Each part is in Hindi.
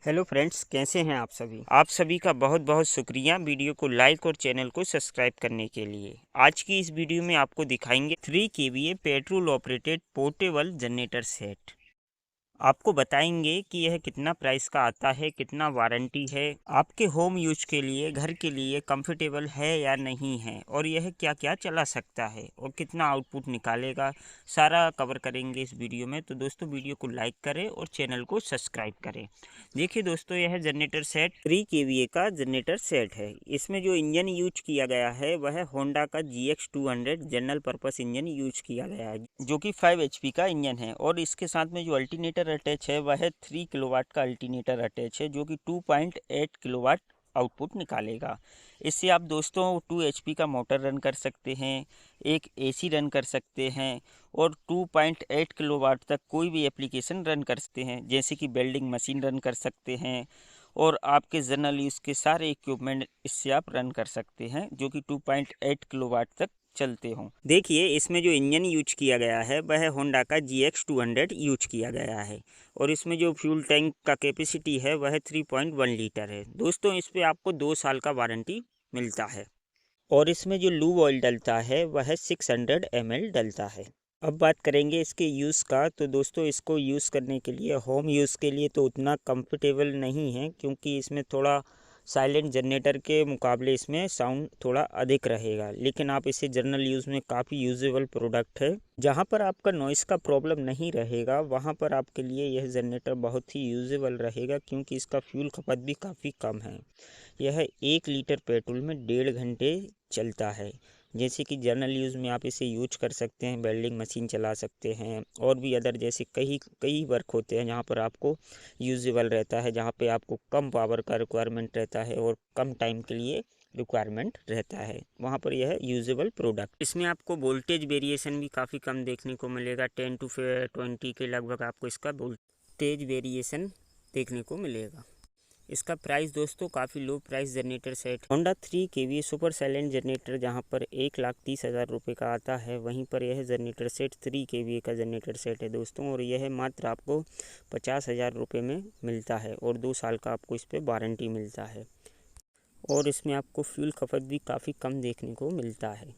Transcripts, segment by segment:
हेलो फ्रेंड्स, कैसे हैं आप सभी का बहुत बहुत शुक्रिया वीडियो को लाइक और चैनल को सब्सक्राइब करने के लिए। आज की इस वीडियो में आपको दिखाएंगे 3 KVA petrol operated portable generator set. आपको बताएंगे कि यह कितना प्राइस का आता है, कितना वारंटी है, आपके होम यूज के लिए, घर के लिए कंफर्टेबल है या नहीं है, और यह क्या क्या चला सकता है और कितना आउटपुट निकालेगा, सारा कवर करेंगे इस वीडियो में। तो दोस्तों वीडियो को लाइक करें और चैनल को सब्सक्राइब करें। देखिए दोस्तों, यह जनरेटर सेट 3 केवीए का जनरेटर सेट है। इसमें जो इंजन यूज किया गया है वह होंडा का GX200 general purpose engine use किया गया है, जो कि 5 HP का इंजन है। और इसके साथ में जो अल्टरनेटर अटैच है वह 3 किलोवाट का अल्टरनेटर अटैच है, जो कि 2.8 किलोवाट आउटपुट निकालेगा। इससे आप दोस्तों 2 HP का मोटर रन कर सकते हैं, एक AC रन कर सकते हैं और 2.8 किलोवाट तक कोई भी एप्लीकेशन रन कर सकते हैं, जैसे कि वेल्डिंग मशीन रन कर सकते हैं और आपके जनरल यूज़ के सारे इक्विपमेंट इससे आप रन कर सकते हैं, जो कि 2.8 किलोवाट तक चलते हों। देखिए, इसमें जो इंजन यूज किया गया है वह होंडा का GX200 यूज किया गया है और इसमें जो फ्यूल टैंक का कैपेसिटी है वह 3.1 लीटर है। दोस्तों, इस पे आपको 2 साल का वारंटी मिलता है और इसमें जो लूब ऑयल डलता है वह 600 ml डलता है। अब बात करेंगे इसके यूज़ का। तो दोस्तों, इसको यूज़ करने के लिए, होम यूज़ के लिए तो उतना कंफर्टेबल नहीं है, क्योंकि इसमें थोड़ा साइलेंट जनरेटर के मुकाबले इसमें साउंड थोड़ा अधिक रहेगा। लेकिन आप इसे जनरल यूज़ में काफ़ी यूजेबल प्रोडक्ट है। जहाँ पर आपका नॉइस का प्रॉब्लम नहीं रहेगा वहाँ पर आपके लिए यह जनरेटर बहुत ही यूजेबल रहेगा, क्योंकि इसका फ्यूल खपत भी काफ़ी कम है। यह 1 लीटर पेट्रोल में 1.5 घंटे चलता है। जैसे कि जनरल यूज़ में आप इसे यूज कर सकते हैं, वेल्डिंग मशीन चला सकते हैं और भी अदर जैसे कई कई वर्क होते हैं जहाँ पर आपको यूजेबल रहता है, जहाँ पे आपको कम पावर का रिक्वायरमेंट रहता है और कम टाइम के लिए रिक्वायरमेंट रहता है, वहाँ पर यह यूजेबल प्रोडक्ट। इसमें आपको वोल्टेज वेरिएशन भी काफ़ी कम देखने को मिलेगा। 10 to 20 के लगभग आपको इसका वोल्टेज वेरिएशन देखने को मिलेगा। इसका प्राइस दोस्तों काफ़ी लो price generator set Honda 3 KVA super silent generator जहां पर 1,30,000 रुपये का आता है, वहीं पर यह जनरेटर सेट 3 केवीए का जनरेटर सेट है दोस्तों, और यह मात्र आपको 50,000 रुपये में मिलता है और 2 साल का आपको इस पर वारंटी मिलता है और इसमें आपको फ्यूल खपत भी काफ़ी कम देखने को मिलता है।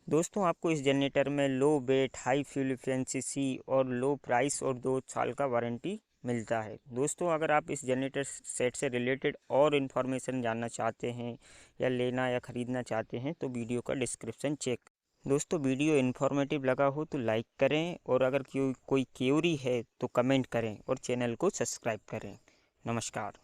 दोस्तों, आपको इस जनरेटर में लो वेट, हाई फ्यूल एफिशिएंसी और लो प्राइस और 2 साल का वारंटी मिलता है। दोस्तों, अगर आप इस जनरेटर सेट से रिलेटेड और इन्फॉर्मेशन जानना चाहते हैं या लेना या ख़रीदना चाहते हैं तो वीडियो का डिस्क्रिप्शन चेक। दोस्तों, वीडियो इन्फॉर्मेटिव लगा हो तो लाइक करें और अगर कोई क्यूरी है तो कमेंट करें और चैनल को सब्सक्राइब करें। नमस्कार।